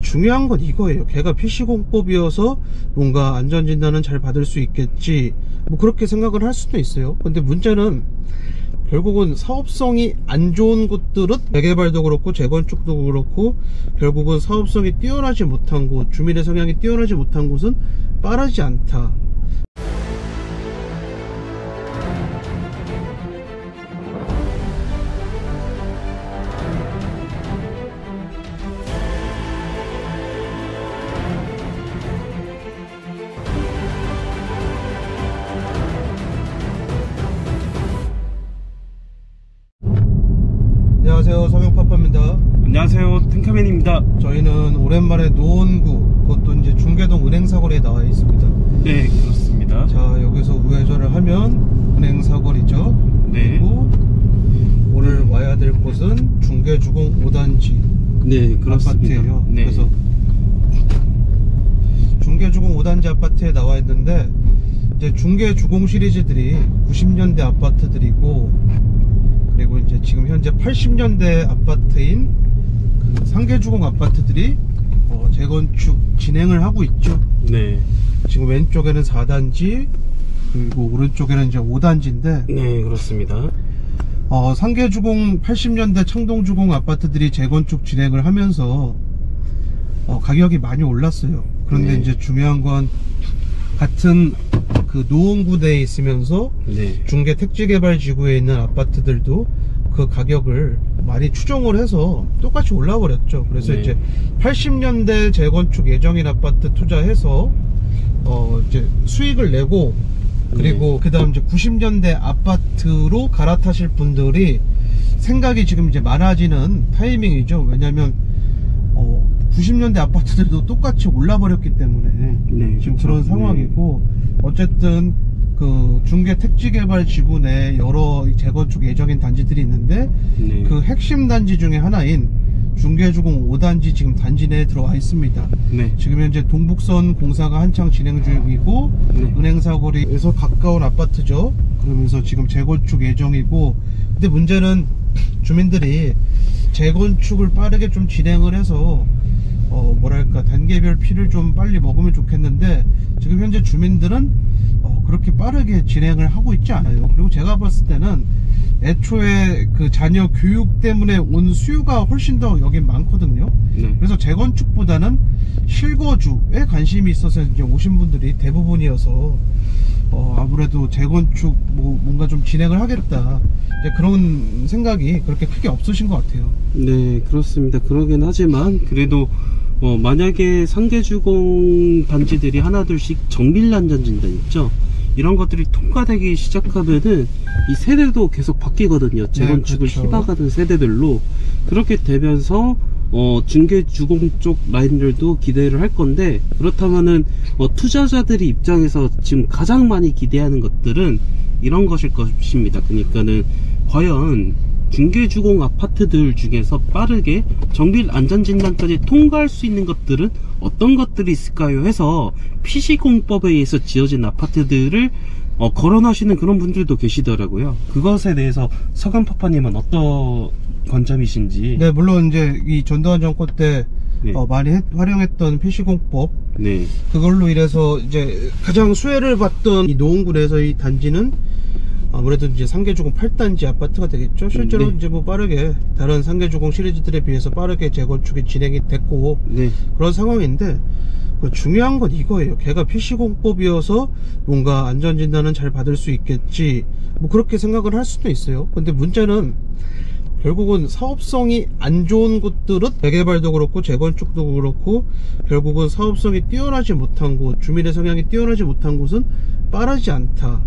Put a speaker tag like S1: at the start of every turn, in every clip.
S1: 중요한 건 이거예요. 걔가 PC공법이어서 뭔가 안전진단은 잘 받을 수 있겠지, 뭐 그렇게 생각을 할 수도 있어요. 근데 문제는 결국은 사업성이 안 좋은 곳들은 재개발도 그렇고 재건축도 그렇고 결국은 사업성이 뛰어나지 못한 곳, 주민의 성향이 뛰어나지 못한 곳은 빠르지 않다. 안녕하세요, 성형파파입니다.
S2: 안녕하세요, 탱카맨입니다.
S1: 저희는 오랜만에 노원구, 그것도 이제 중계동 은행사거리에 나와 있습니다.
S2: 네, 그렇습니다.
S1: 자, 여기서 우회전을 하면 은행사거리죠.
S2: 네.
S1: 그리고 오늘 와야 될 곳은 중계주공 5단지
S2: 네, 그렇습니다.
S1: 아파트예요.
S2: 네.
S1: 그래서 중계주공 5단지 아파트에 나와 있는데, 이제 중계주공 시리즈들이 90년대 아파트들이고, 그리고 이제 지금 현재 80년대 아파트인 그 상계주공 아파트들이 재건축 진행을 하고 있죠.
S2: 네.
S1: 지금 왼쪽에는 4단지, 그리고 오른쪽에는 이제 5단지인데,
S2: 네, 그렇습니다.
S1: 상계주공 80년대 창동주공 아파트들이 재건축 진행을 하면서 가격이 많이 올랐어요. 그런데
S2: 네.
S1: 이제 중요한 건 같은 그 노원구내에 있으면서
S2: 네.
S1: 중계 택지개발지구에 있는 아파트들도 그 가격을 많이 추종을 해서 똑같이 올라 버렸죠. 그래서
S2: 네.
S1: 이제 80년대 재건축 예정인 아파트 투자해서 이제 수익을 내고, 그리고
S2: 네.
S1: 그 다음 이제 90년대 아파트로 갈아타실 분들이 생각이 지금 이제 많아지는 타이밍이죠. 왜냐면 90년대 아파트들도 똑같이 올라버렸기 때문에
S2: 네,
S1: 지금
S2: 그렇죠.
S1: 그런 상황이고, 어쨌든 그 중계 택지개발 지구 내 여러 재건축 예정인 단지들이 있는데,
S2: 네.
S1: 그 핵심 단지 중에 하나인 중계주공 5단지 지금 단지 내에 들어와 있습니다.
S2: 네.
S1: 지금 현재 동북선 공사가 한창 진행 중이고,
S2: 네.
S1: 은행사거리에서 가까운 아파트죠. 그러면서 지금 재건축 예정이고, 근데 문제는 주민들이 재건축을 빠르게 좀 진행을 해서 뭐랄까 단계별 피를 좀 빨리 먹으면 좋겠는데, 지금 현재 주민들은 그렇게 빠르게 진행을 하고 있지 않아요. 그리고 제가 봤을 때는 애초에 그 자녀 교육 때문에 온 수요가 훨씬 더 여긴 많거든요.
S2: 네.
S1: 그래서 재건축보다는 실거주에 관심이 있어서 이제 오신 분들이 대부분이어서 아무래도 재건축 뭔가 좀 진행을 하겠다, 이제 그런 생각이 그렇게 크게 없으신 것 같아요.
S2: 네, 그렇습니다. 그러긴 하지만 그래도 만약에 상계주공 단지들이 하나둘씩 정밀안전진단 있죠? 이런 것들이 통과되기 시작하면은 이 세대도 계속 바뀌거든요. 재건축을
S1: 네, 그렇죠.
S2: 희망하던 세대들로. 그렇게 되면서 중계주공 쪽 라인들도 기대를 할 건데, 그렇다면은 투자자들이 입장에서 지금 가장 많이 기대하는 것들은 이런 것일 것입니다. 그러니까는 과연 중계주공 아파트들 중에서 빠르게 정밀 안전진단까지 통과할 수 있는 것들은 어떤 것들이 있을까요? 해서 PC공법에 의해서 지어진 아파트들을 거론하시는 그런 분들도 계시더라고요. 그것에 대해서 서강파파님은 어떤 관점이신지.
S1: 네, 물론 이제 이 전두환 정권 때
S2: 네.
S1: 많이 활용했던 PC공법,
S2: 네.
S1: 그걸로 인해서 이제 가장 수혜를 받던 이 노원구 내에서 이 단지는 아무래도 이제 상계주공 8단지 아파트가 되겠죠. 실제로
S2: 네.
S1: 이제 뭐 빠르게 다른 상계주공 시리즈들에 비해서 빠르게 재건축이 진행이 됐고,
S2: 네.
S1: 그런 상황인데, 중요한 건 이거예요. 걔가 PC공법이어서 뭔가 안전진단은 잘 받을 수 있겠지, 뭐 그렇게 생각을 할 수도 있어요. 근데 문제는 결국은 사업성이 안 좋은 곳들은 재개발도 그렇고 재건축도 그렇고 결국은 사업성이 뛰어나지 못한 곳, 주민의 성향이 뛰어나지 못한 곳은 빠르지 않다.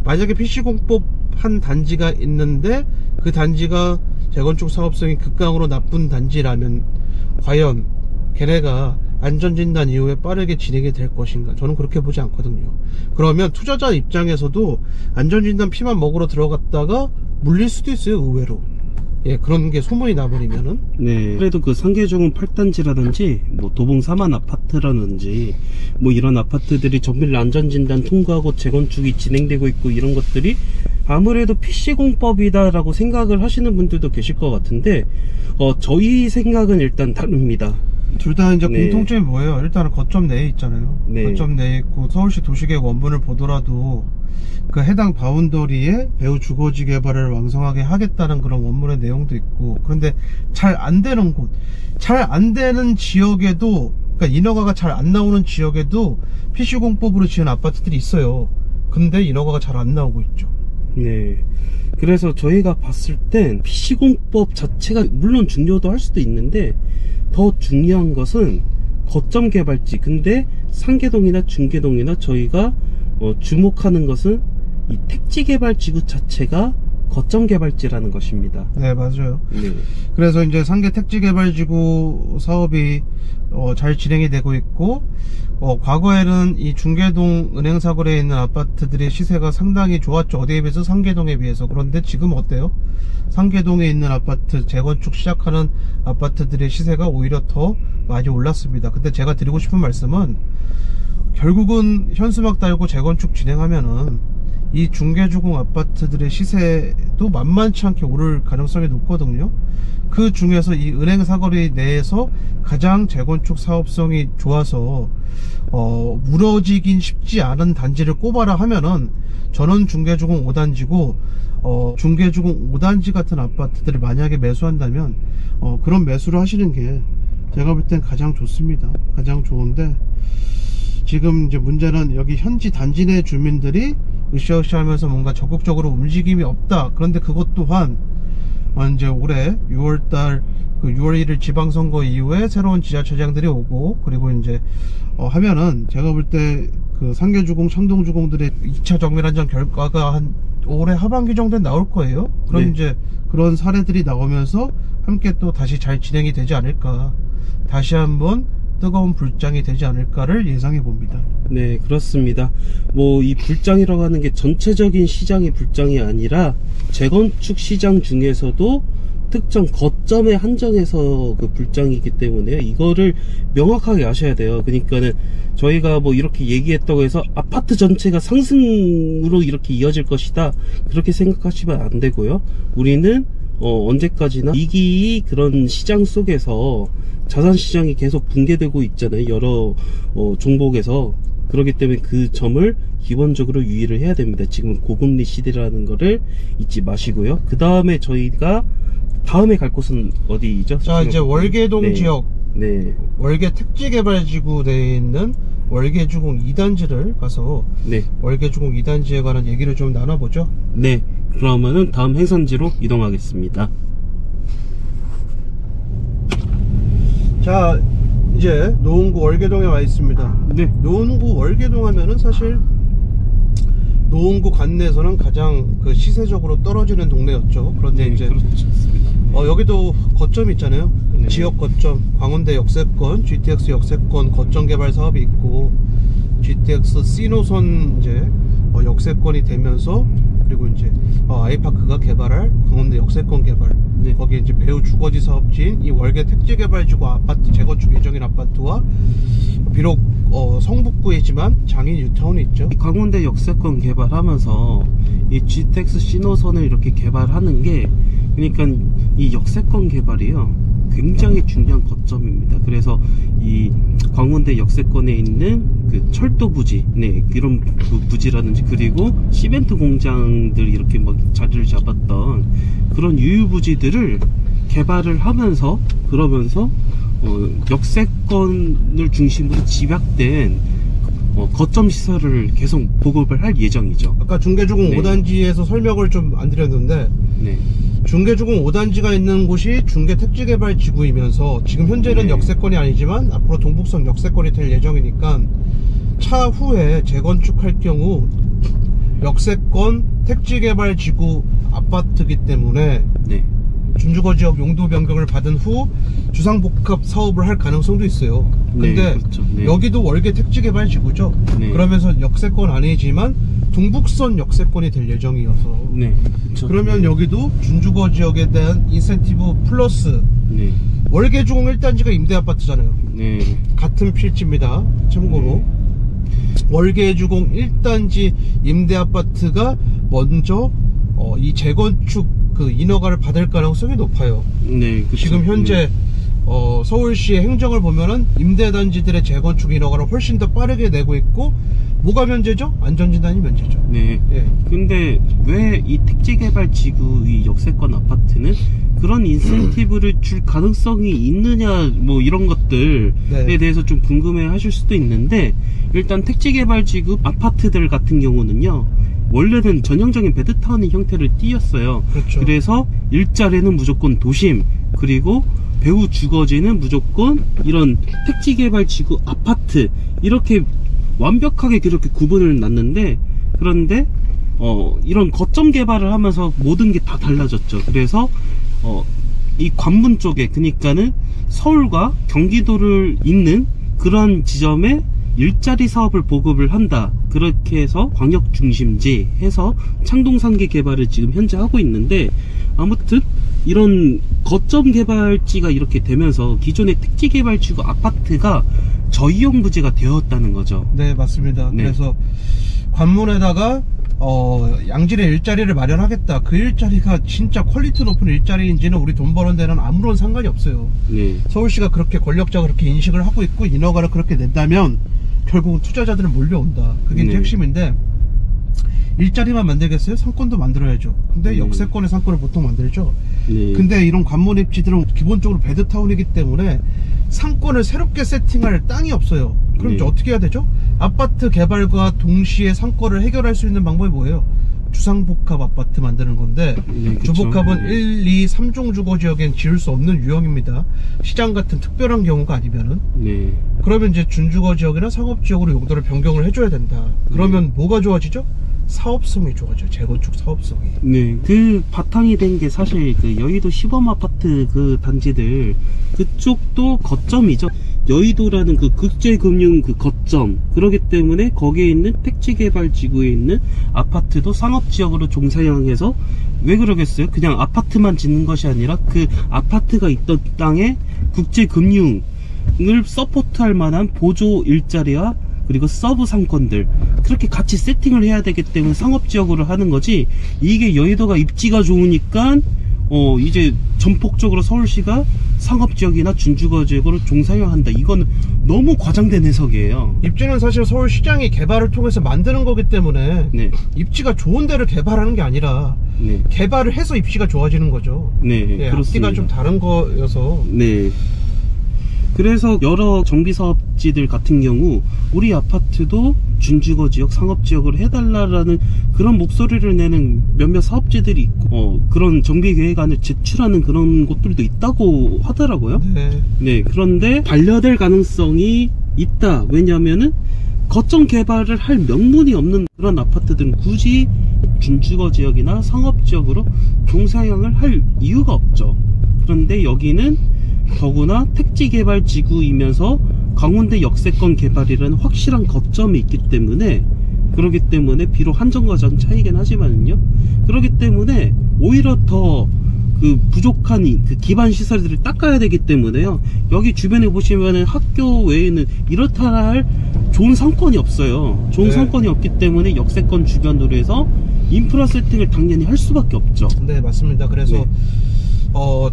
S1: 만약에 PC공법 한 단지가 있는데 그 단지가 재건축 사업성이 극강으로 나쁜 단지라면 과연 걔네가 안전진단 이후에 빠르게 진행이 될 것인가? 저는 그렇게 보지 않거든요. 그러면 투자자 입장에서도 안전진단 피만 먹으러 들어갔다가 물릴 수도 있어요, 의외로. 예, 그런 게 소문이 나버리면은.
S2: 네. 그래도 그 상계주공 8단지라든지 뭐 도봉 4만 아파트라든지 뭐 이런 아파트들이 정밀 안전진단 통과하고 재건축이 진행되고 있고, 이런 것들이 아무래도 PC공법이다라고 생각을 하시는 분들도 계실 것 같은데, 저희 생각은 일단 다릅니다.
S1: 둘 다 이제
S2: 네.
S1: 공통점이 뭐예요? 일단은 거점 내에 있잖아요.
S2: 네.
S1: 거점 내에 있고 서울시 도시계획 원본을 보더라도 그 해당 바운더리에 배후 주거지 개발을 왕성하게 하겠다는 그런 원문의 내용도 있고, 그런데 잘 안 되는 곳, 잘 안 되는 지역에도, 그러니까 인허가가 잘 안 나오는 지역에도 PC공법으로 지은 아파트들이 있어요. 근데 인허가가 잘 안 나오고 있죠.
S2: 네. 그래서 저희가 봤을 땐 PC공법 자체가 물론 중요도 할 수도 있는데, 더 중요한 것은 거점 개발지. 근데 상계동이나 중계동이나 저희가 주목하는 것은 이 택지 개발 지구 자체가 거점 개발지라는 것입니다.
S1: 네, 맞아요.
S2: 네.
S1: 그래서 이제 상계 택지 개발 지구 사업이 잘 진행이 되고 있고, 과거에는 이 중계동 은행사거리에 있는 아파트들의 시세가 상당히 좋았죠. 어디에 비해서? 상계동에 비해서. 그런데 지금 어때요? 상계동에 있는 아파트, 재건축 시작하는 아파트들의 시세가 오히려 더 많이 올랐습니다. 근데 제가 드리고 싶은 말씀은, 결국은 현수막 달고 재건축 진행하면은 이 중개주공 아파트들의 시세도 만만치 않게 오를 가능성이 높거든요. 그 중에서 이 은행 사거리 내에서 가장 재건축 사업성이 좋아서 무너지긴 쉽지 않은 단지를 꼽아라 하면은, 저는 중개주공 5단지고 중개주공 5단지 같은 아파트들을 만약에 매수한다면 그런 매수를 하시는 게 제가 볼 땐 가장 좋습니다. 가장 좋은데, 지금 이제 문제는 여기 현지 단지 내 주민들이 으쌰으쌰 하면서 뭔가 적극적으로 움직임이 없다. 그런데 그것 또한 이제 올해 6월달 6월 1일 지방선거 이후에 새로운 지자체장들이 오고, 그리고 이제 하면은 제가 볼 때 그 상계주공, 청동주공들의 2차 정밀안전 결과가 한 올해 하반기 정도에 나올 거예요. 그럼
S2: 네.
S1: 이제 그런 사례들이 나오면서 함께 또 다시 잘 진행이 되지 않을까, 다시 한번 뜨거운 불장이 되지 않을까를 예상해 봅니다.
S2: 네, 그렇습니다. 뭐 이 불장이라고 하는 게 전체적인 시장이 불장이 아니라 재건축 시장 중에서도 특정 거점에 한정해서 그 불장이기 때문에 이거를 명확하게 아셔야 돼요. 그러니까는 저희가 뭐 이렇게 얘기했다고 해서 아파트 전체가 상승으로 이렇게 이어질 것이다, 그렇게 생각하시면 안 되고요. 우리는 언제까지나 위기 그런 시장 속에서 자산 시장이 계속 붕괴되고 있잖아요. 여러 종목에서. 그렇기 때문에 그 점을 기본적으로 유의를 해야 됩니다. 지금 고금리 시대라는 거를 잊지 마시고요. 그 다음에 저희가 다음에 갈 곳은 어디죠?
S1: 자, 이제 월계동
S2: 네.
S1: 지역,
S2: 네.
S1: 월계 택지개발지구 내에 있는 월계주공 2단지를 가서
S2: 네.
S1: 월계주공 2단지에 관한 얘기를 좀 나눠보죠.
S2: 네. 그러면은 다음 행선지로 이동하겠습니다.
S1: 자, 이제 노원구 월계동에 와 있습니다.
S2: 네.
S1: 노원구 월계동 하면은 사실 노원구 관내에서는 가장 그 시세적으로 떨어지는 동네였죠. 그런데
S2: 네,
S1: 이제
S2: 그렇습니다.
S1: 여기도 거점이 있잖아요.
S2: 네.
S1: 지역 거점, 광운대 역세권, GTX 역세권 거점 개발 사업이 있고, GTX C노선 이제 역세권이 되면서, 그리고 이제 아이파크가 개발할 광운대 역세권 개발,
S2: 네.
S1: 거기에 이제 배후 주거지 사업지인 이 월계 택지 개발지구 아파트 재건축 예정인 아파트와, 비록 성북구이지만 장인 뉴타운이 있죠.
S2: 이 광운대 역세권 개발하면서 이 GTX C노선을 이렇게 개발하는 게, 그러니까 이 역세권 개발이요 굉장히 중요한 거점입니다. 그래서 이 광운대 역세권에 있는 그 철도 부지, 네, 이런 부지라든지, 그리고 시멘트 공장들이 이렇게 막 자리를 잡았던 그런 유휴부지들을 개발을 하면서, 그러면서 역세권을 중심으로 집약된 거점 시설을 계속 보급을 할 예정이죠.
S1: 아까 중계주공
S2: 네.
S1: 5단지에서 설명을 좀 안 드렸는데,
S2: 네.
S1: 중계주공 5단지가 있는 곳이 중계택지개발지구이면서 지금 현재는
S2: 네.
S1: 역세권이 아니지만 앞으로 동북선 역세권이 될 예정이니까, 차후에 재건축할 경우 역세권 택지개발지구 아파트이기 때문에
S2: 네.
S1: 준주거지역 용도 변경을 받은 후 주상복합 사업을 할 가능성도 있어요. 근데
S2: 네, 그렇죠. 네.
S1: 여기도 월계 택지개발지구죠.
S2: 네.
S1: 그러면서 역세권 아니지만 동북선 역세권이 될 예정이어서,
S2: 네. 그렇죠.
S1: 그러면
S2: 네.
S1: 여기도 준주거 지역에 대한 인센티브 플러스
S2: 네.
S1: 월계주공 1단지가 임대아파트잖아요.
S2: 네.
S1: 같은 필지입니다. 참고로 월계주공 1단지 임대아파트가 먼저 이 재건축 그 인허가를 받을 가능성이 높아요.
S2: 네. 그렇죠.
S1: 지금 현재 서울시의 행정을 보면은 임대단지들의 재건축 인허가를 훨씬 더 빠르게 내고 있고, 뭐가 면제죠? 안전진단이 면제죠.
S2: 네.
S1: 예.
S2: 근데 왜 이 택지개발지구 이 역세권 아파트는 그런 인센티브를 줄 가능성이 있느냐, 뭐 이런 것들에
S1: 네.
S2: 대해서 좀 궁금해 하실 수도 있는데, 일단 택지개발지구 아파트들 같은 경우는요, 원래는 전형적인 베드타운의 형태를 띠었어요.
S1: 그렇죠.
S2: 그래서 일자리는 무조건 도심, 그리고 배후 주거지는 무조건 이런 택지개발지구 아파트, 이렇게 완벽하게 그렇게 구분을 놨는데, 그런데 이런 거점 개발을 하면서 모든 게 다 달라졌죠. 그래서 이 관문 쪽에, 그러니까는 서울과 경기도를 잇는 그런 지점에 일자리 사업을 보급을 한다. 그렇게 해서 광역 중심지 해서 창동상계 개발을 지금 현재 하고 있는데, 아무튼 이런 거점 개발지가 이렇게 되면서 기존의 택지 개발지구 아파트가 저이용 부지가 되었다는 거죠.
S1: 네, 맞습니다.
S2: 네.
S1: 그래서 관문에다가 양질의 일자리를 마련하겠다. 그 일자리가 진짜 퀄리티 높은 일자리인지는 우리 돈 버는 데는 아무런 상관이 없어요.
S2: 네.
S1: 서울시가 그렇게 권력자가 그렇게 인식을 하고 있고 인허가를 그렇게 낸다면 결국은 투자자들은 몰려온다. 그게 이제
S2: 네.
S1: 핵심인데, 일자리만 만들겠어요? 상권도 만들어야죠. 근데 역세권의 상권을 보통 만들죠.
S2: 네.
S1: 근데 이런 관문 입지들은 기본적으로 베드타운이기 때문에 상권을 새롭게 세팅할 땅이 없어요. 그럼 이제
S2: 네.
S1: 어떻게 해야 되죠? 아파트 개발과 동시에 상권을 해결할 수 있는 방법이 뭐예요? 주상복합 아파트 만드는 건데,
S2: 네, 그쵸.
S1: 주복합은 1, 2, 3종 주거지역엔 지을 수 없는 유형입니다. 시장 같은 특별한 경우가 아니면은.
S2: 네.
S1: 그러면 이제 준주거지역이나 상업지역으로 용도를 변경을 해줘야 된다. 그러면 뭐가 좋아지죠? 사업성이 좋아져요. 재건축 사업성이.
S2: 네, 그 바탕이 된 게 사실 그 여의도 시범 아파트 그 단지들, 그쪽도 거점이죠. 여의도라는 그 국제금융 그 거점, 그러기 때문에 거기에 있는 택지개발지구에 있는 아파트도 상업지역으로 종사형해서, 왜 그러겠어요? 그냥 아파트만 짓는 것이 아니라 그 아파트가 있던 땅에 국제금융을 서포트할 만한 보조 일자리와 그리고 서브 상권들, 그렇게 같이 세팅을 해야 되기 때문에 상업지역으로 하는 거지, 이게 여의도가 입지가 좋으니까 이제 전폭적으로 서울시가 상업지역이나 준주거지역으로 종사형한다, 이건 너무 과장된 해석이에요.
S1: 입지는 사실 서울시장이 개발을 통해서 만드는 거기 때문에,
S2: 네.
S1: 입지가 좋은 데를 개발하는 게 아니라
S2: 네.
S1: 개발을 해서 입지가 좋아지는 거죠.
S2: 네,
S1: 예,
S2: 그렇습니다.
S1: 앞뒤가 좀 다른 거여서.
S2: 네. 그래서 여러 정비사업지들 같은 경우 우리 아파트도 준주거지역, 상업지역으로 해달라라는 그런 목소리를 내는 몇몇 사업지들이 있고, 그런 정비계획안을 제출하는 그런 곳들도 있다고 하더라고요.
S1: 네.
S2: 네, 그런데 반려될 가능성이 있다. 왜냐면은 거점 개발을 할 명분이 없는 그런 아파트들은 굳이 준주거지역이나 상업지역으로 종사형을 할 이유가 없죠. 그런데 여기는 더구나 택지개발지구이면서 강원대 역세권 개발이라는 확실한 거점이 있기 때문에, 그러기 때문에 비록 한정거장 차이긴 하지만요, 그러기 때문에 오히려 더 그 부족한 그 기반 시설들을 닦아야 되기 때문에요, 여기 주변에 보시면은 학교 외에는 이렇다 할 좋은 상권이 없어요. 좋은
S1: 네.
S2: 상권이 없기 때문에 역세권 주변으로 해서 인프라 세팅을 당연히 할 수밖에 없죠.
S1: 네, 맞습니다. 그래서
S2: 네.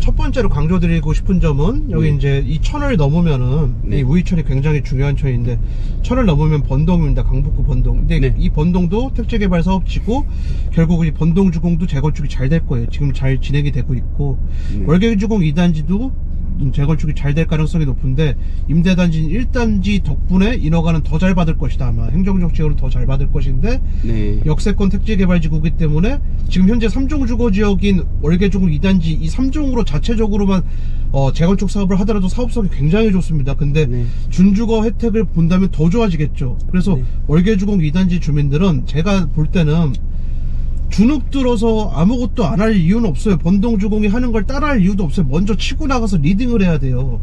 S1: 첫 번째로 강조드리고 싶은 점은, 여기
S2: 네.
S1: 이제 이 천을 넘으면은,
S2: 네.
S1: 이 우이천이 굉장히 중요한 천인데, 천을 넘으면 번동입니다. 강북구 번동. 근데
S2: 네.
S1: 이 번동도 택지개발 사업지고, 결국 이 번동주공도 재건축이 잘 될 거예요. 지금 잘 진행이 되고 있고,
S2: 네.
S1: 월계주공 2단지도 재건축이 잘 될 가능성이 높은데, 임대단지 1단지 덕분에 인허가는 더 잘 받을 것이다. 아마 행정정책으로 더 잘 받을 것인데,
S2: 네.
S1: 역세권 택지개발지구이기 때문에 지금 현재 3종 주거지역인 월계주공 2단지 이 3종으로 자체적으로만 재건축 사업을 하더라도 사업성이 굉장히 좋습니다. 근데
S2: 네.
S1: 준주거 혜택을 본다면 더 좋아지겠죠. 그래서
S2: 네.
S1: 월계주공 2단지 주민들은 제가 볼 때는 주눅 들어서 아무것도 안 할 이유는 없어요. 번동주공이 하는 걸 따라할 이유도 없어요. 먼저 치고 나가서 리딩을 해야 돼요.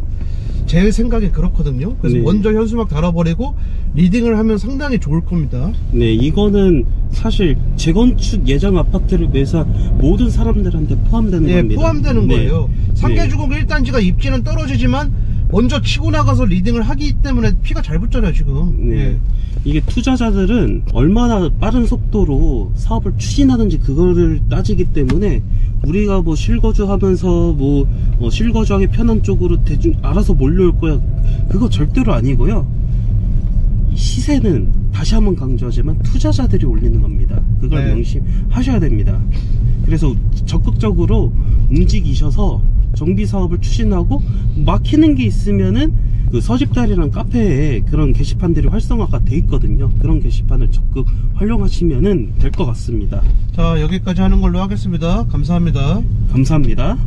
S1: 제 생각에 그렇거든요. 그래서
S2: 네.
S1: 먼저 현수막 달아버리고 리딩을 하면 상당히 좋을 겁니다.
S2: 네, 이거는 사실 재건축 예정 아파트를 매수한 모든 사람들한테 포함되는
S1: 예,
S2: 겁니다.
S1: 포함되는
S2: 네.
S1: 거예요.
S2: 네.
S1: 상계주공 1단지가 입지는 떨어지지만 먼저 치고 나가서 리딩을 하기 때문에 피가 잘 붙잖아요 지금.
S2: 네.
S1: 예.
S2: 이게 투자자들은 얼마나 빠른 속도로 사업을 추진하는지 그거를 따지기 때문에 우리가 뭐 실거주하면서 뭐 실거주하기 편한 쪽으로 대충 알아서 몰려올 거야, 그거 절대로 아니고요. 이 시세는 다시 한번 강조하지만 투자자들이 올리는 겁니다. 그걸
S1: 네.
S2: 명심하셔야 됩니다. 그래서 적극적으로 움직이셔서 정비 사업을 추진하고 막히는 게 있으면은 그 서집달이랑 카페에 그런 게시판들이 활성화가 돼 있거든요. 그런 게시판을 적극 활용하시면은 될 것 같습니다.
S1: 자, 여기까지 하는 걸로 하겠습니다. 감사합니다.
S2: 감사합니다.